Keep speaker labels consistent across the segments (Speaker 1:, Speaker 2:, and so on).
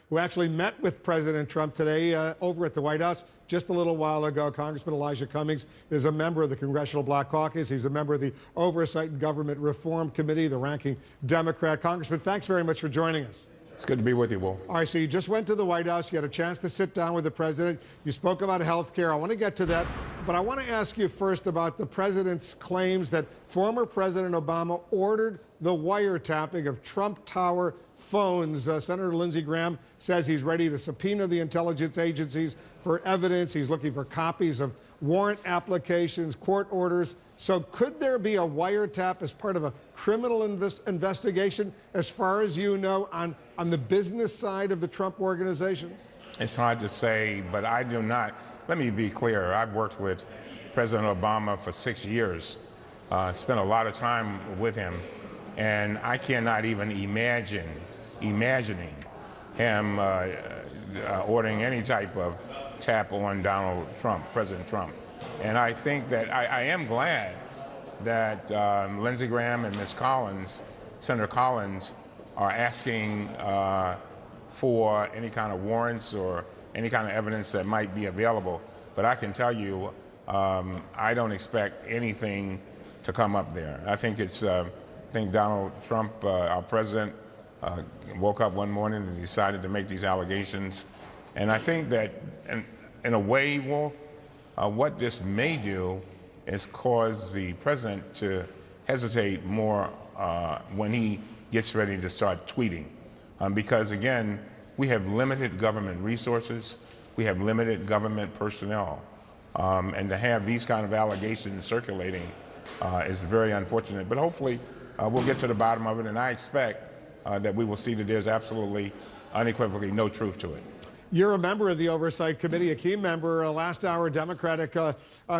Speaker 1: who actually met with President Trump today over at the White House just a little while ago. Congressman Elijah Cummings is a member of the Congressional Black Caucus. He's a member of the Oversight and Government Reform Committee, the ranking Democrat. Congressman, thanks very much for joining us.
Speaker 2: It's good to be with you, Wolf.
Speaker 1: All right, so you just went to the White House. You had a chance to sit down with the president. You spoke about health care. I want to get to that, but I want to ask you first about the president's claims that former President Obama ordered the wiretapping of Trump Tower phones. Senator Lindsey Graham says he's ready to subpoena the intelligence agencies for evidence. He's looking for copies of warrant applications, court orders. So could there be a wiretap as part of a criminal investigation, as far as you know, on the business side of the Trump organization?
Speaker 2: It's hard to say, but I do not. Let me be clear. I've worked with President Obama for 6 years, spent a lot of time with him, and I cannot even imagining him ordering any type of tap on Donald Trump, President Trump. And I think that I am glad that Lindsey Graham and Ms. Collins, Senator Collins, are asking for any kind of warrants or any kind of evidence that might be available. But I can tell you, I don't expect anything to come up there. I think Donald Trump, our president, woke up one morning and decided to make these allegations. And I think that, in a way, Wolf, what this may do is cause the president to hesitate more when he gets ready to start tweeting. Because, again, we have limited government resources. We have limited government personnel. And to have these kind of allegations circulating is very unfortunate. But hopefully we'll get to the bottom of it, and I expect that we will see that there's absolutely, unequivocally no truth to it.
Speaker 1: You're a member of the Oversight Committee, a key member. Last hour, Democratic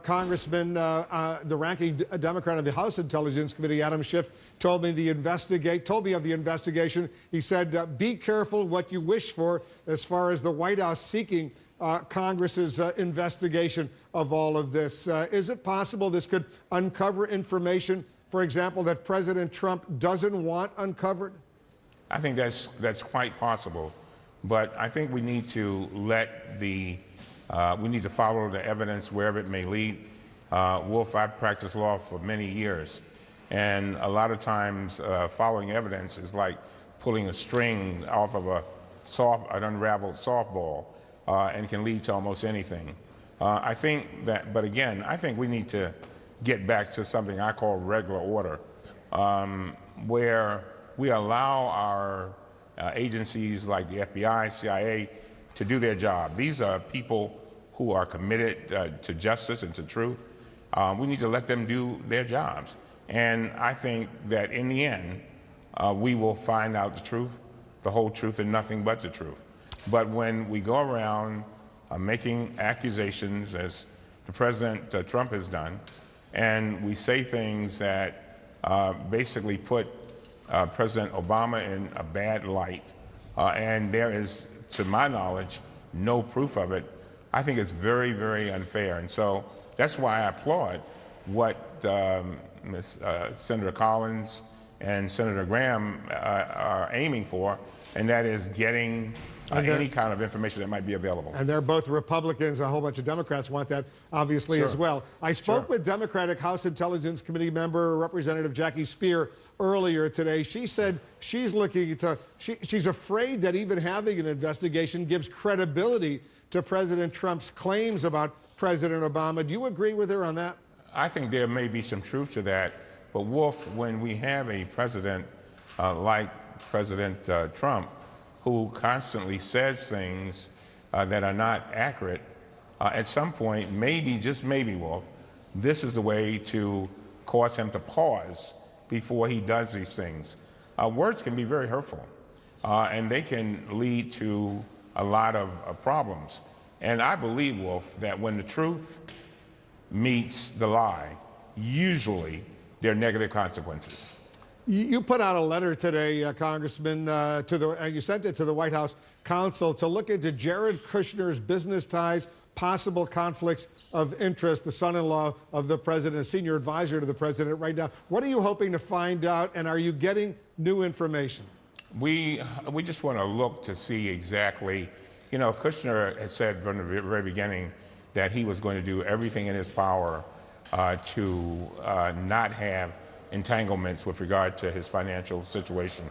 Speaker 1: Congressman, the ranking Democrat of the House Intelligence Committee, Adam Schiff, told me of the investigation. He said, be careful what you wish for as far as the White House seeking Congress's investigation of all of this. Is it possible this could uncover information, for example, that President Trump doesn't want uncovered?
Speaker 2: I think that's quite possible. But I think we need to we need to follow the evidence wherever it may lead. Wolf, I've practiced law for many years, and a lot of times following evidence is like pulling a string off of an unraveled softball, and can lead to almost anything. I think we need to get back to something I call regular order, where we allow our agencies like the FBI, CIA, to do their job. These are people who are committed to justice and to truth. We need to let them do their jobs. And I think that in the end, we will find out the truth, the whole truth, and nothing but the truth. But when we go around making accusations, as the President Trump has done, and we say things that basically put President Obama in a bad light, and there is, to my knowledge, no proof of it, I think it's very, very unfair. And so that's why I applaud what Senator Collins and Senator Graham are aiming for, and that is getting any kind of information that might be available.
Speaker 1: And they're both Republicans. A whole bunch of Democrats want that, obviously, as well. I spoke with Democratic House Intelligence Committee member Representative Jackie Speer earlier today. She said she's she's afraid that even having an investigation gives credibility to President Trump's claims about President Obama. Do you agree with her on that?
Speaker 2: I think there may be some truth to that. But, Wolf, when we have a president like President Trump, who constantly says things that are not accurate, at some point, maybe, just maybe, Wolf, this is a way to cause him to pause before he does these things. Words can be very hurtful, and they can lead to a lot of problems. And I believe, Wolf, that when the truth meets the lie, usually there are negative consequences.
Speaker 1: You put out a letter today, Congressman, you sent it to the White House counsel to look into Jared Kushner's business ties, possible conflicts of interest, the son-in-law of the president, a senior advisor to the president right now. What are you hoping to find out, and are you getting new information?
Speaker 2: We just want to look to see exactly, you know, Kushner has said from the very beginning that he was going to do everything in his power to not have entanglements with regard to his financial situation.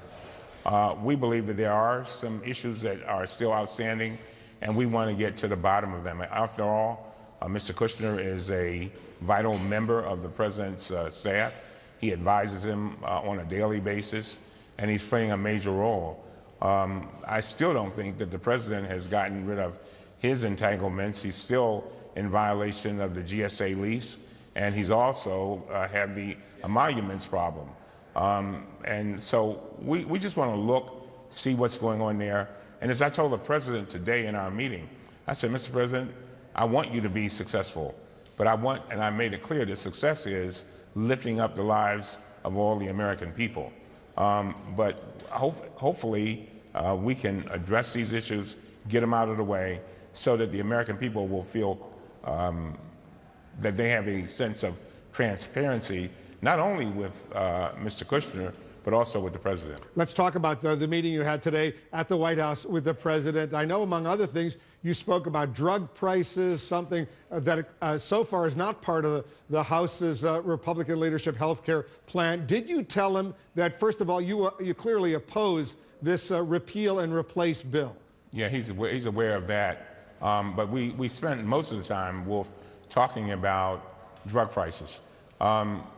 Speaker 2: We believe that there are some issues that are still outstanding, and we want to get to the bottom of them. After all, Mr. Kushner is a vital member of the president's staff. He advises him on a daily basis, and he's playing a major role. I still don't think that the president has gotten rid of his entanglements. He's still in violation of the GSA lease, and he's also had the emoluments problem. And so we just want to look, see what's going on there. And as I told the president today in our meeting, I said, Mr. President, I want you to be successful, but and I made it clear that success is lifting up the lives of all the American people. But hopefully we can address these issues, get them out of the way, so that the American people will feel that they have a sense of transparency, not only with Mr. Kushner, but also with the president.
Speaker 1: Let's talk about the meeting you had today at the White House with the president. I know, among other things, you spoke about drug prices, something that so far is not part of the House's Republican leadership health care plan. Did you tell him that, first of all, you clearly oppose this repeal and replace bill?
Speaker 2: Yeah, he's aware of that. But we spent most of the time, Wolf, talking about drug prices.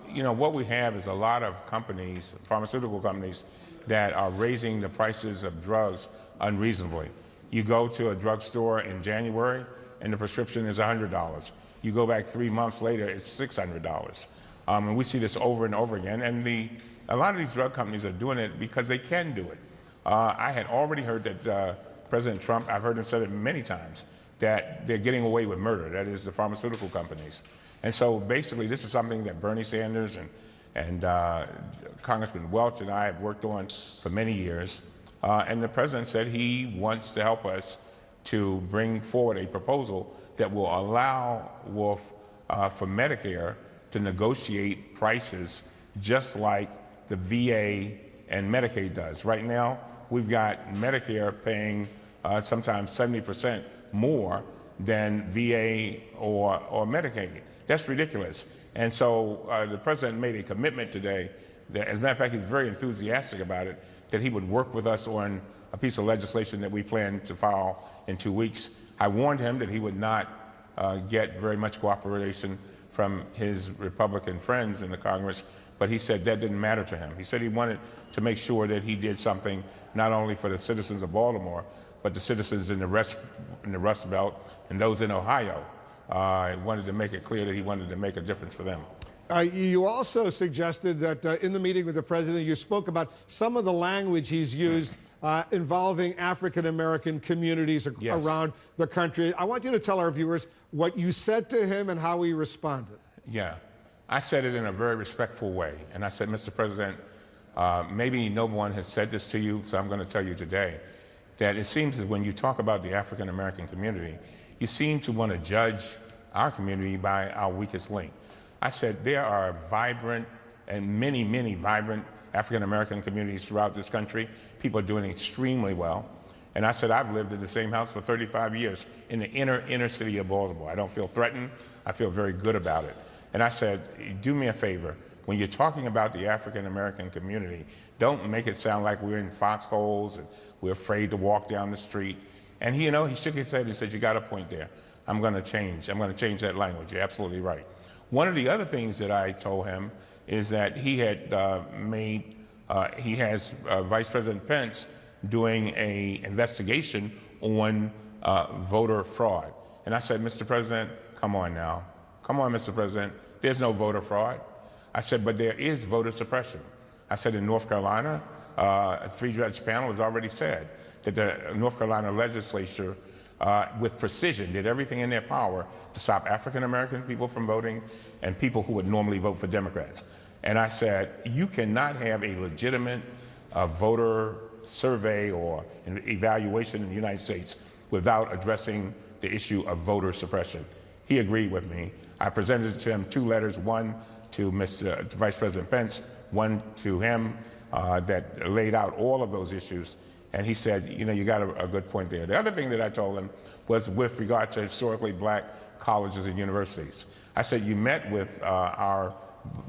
Speaker 2: You know, what we have is a lot of companies, pharmaceutical companies, that are raising the prices of drugs unreasonably. You go to a drugstore in January and the prescription is $100. You go back 3 months later, it's $600. And we see this over and over again. And a lot of these drug companies are doing it because they can do it. I had already heard that President Trump, I've heard him say it many times, that they're getting away with murder, that is the pharmaceutical companies. And so basically this is something that Bernie Sanders and Congressman Welch and I have worked on for many years. And the president said he wants to help us to bring forward a proposal that will allow for Medicare to negotiate prices just like the VA and Medicaid does. Right now, we've got Medicare paying sometimes 70% more than VA or Medicaid. That's ridiculous. And so the president made a commitment today that, as a matter of fact, he's very enthusiastic about it, that he would work with us on a piece of legislation that we plan to file in 2 weeks. I warned him that he would not get very much cooperation from his Republican friends in the Congress, but he said that didn't matter to him. He said he wanted to make sure that he did something not only for the citizens of Baltimore, but the citizens in the Rust Belt and those in Ohio. I wanted to make it clear that he wanted to make a difference for them.
Speaker 1: You also suggested that in the meeting with the president, you spoke about some of the language he's used involving African-American communities around the country. I want you to tell our viewers what you said to him and how he responded.
Speaker 2: Yeah, I said it in a very respectful way. And I said, Mr. President, maybe no one has said this to you, so I'm going to tell you today, that it seems that when you talk about the African-American community, you seem to want to judge our community by our weakest link. I said there are vibrant and many, many vibrant African-American communities throughout this country. People are doing extremely well. And I said I've lived in the same house for 35 years in the inner city of Baltimore. I don't feel threatened. I feel very good about it. And I said, do me a favor. When you're talking about the African-American community, don't make it sound like we're in foxholes and we're afraid to walk down the street. And he shook his head and said, you got a point there. I'm going to change that language. You're absolutely right. One of the other things that I told him is that he had he has Vice President Pence doing an investigation on voter fraud. And I said, Mr. President, come on now. Come on, Mr. President. There's no voter fraud. I said, but there is voter suppression. I said in North Carolina, a 3-judge panel has already said that the North Carolina legislature, with precision, did everything in their power to stop African-American people from voting and people who would normally vote for Democrats. And I said, you cannot have a legitimate voter survey or an evaluation in the United States without addressing the issue of voter suppression. He agreed with me. I presented to him 2 letters, one to Vice President Pence, one to him, that laid out all of those issues. And he said, you know, you got a good point there. The other thing that I told him was with regard to historically black colleges and universities. I said, you met with our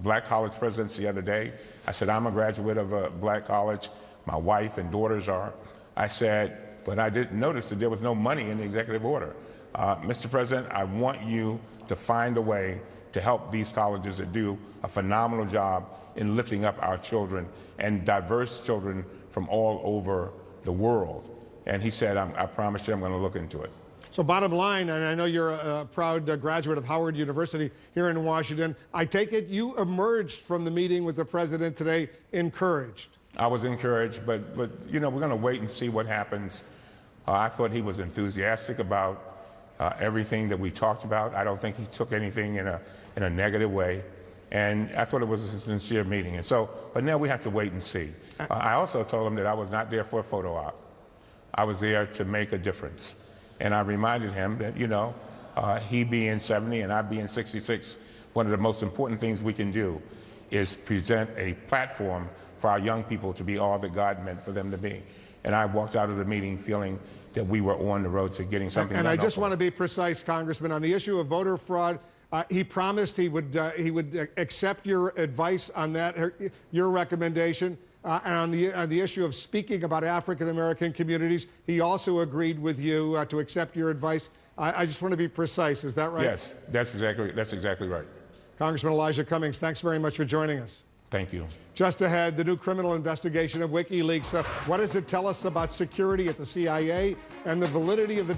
Speaker 2: black college presidents the other day. I said, I'm a graduate of a black college. My wife and daughters are. I said, but I didn't notice that there was no money in the executive order. Mr. President, I want you to find a way to help these colleges that do a phenomenal job in lifting up our children and diverse children from all over the world. And he said, I promise you I'm going to look into it.
Speaker 1: So bottom line, and I know you're a proud graduate of Howard University here in Washington, I take it you emerged from the meeting with the president today encouraged.
Speaker 2: I was encouraged, but you know, we're going to wait and see what happens. I thought he was enthusiastic about everything that we talked about. I don't think he took anything in a negative way. And I thought it was a sincere meeting. And so, but now we have to wait and see. I also told him that I was not there for a photo op. I was there to make a difference. And I reminded him that, you know, he being 70 and I being 66, one of the most important things we can do is present a platform for our young people to be all that God meant for them to be. And I walked out of the meeting feeling that we were on the road to getting something done.
Speaker 1: And I just want to be precise, Congressman, on the issue of voter fraud. He promised he would accept your advice on that, your recommendation. And on the issue of speaking about African-American communities, he also agreed with you to accept your advice. I just want to be precise. Is that right?
Speaker 2: Yes, that's exactly right.
Speaker 1: Congressman Elijah Cummings, thanks very much for joining us.
Speaker 2: Thank you.
Speaker 1: Just ahead, the new criminal investigation of WikiLeaks. What does it tell us about security at the CIA and the validity of the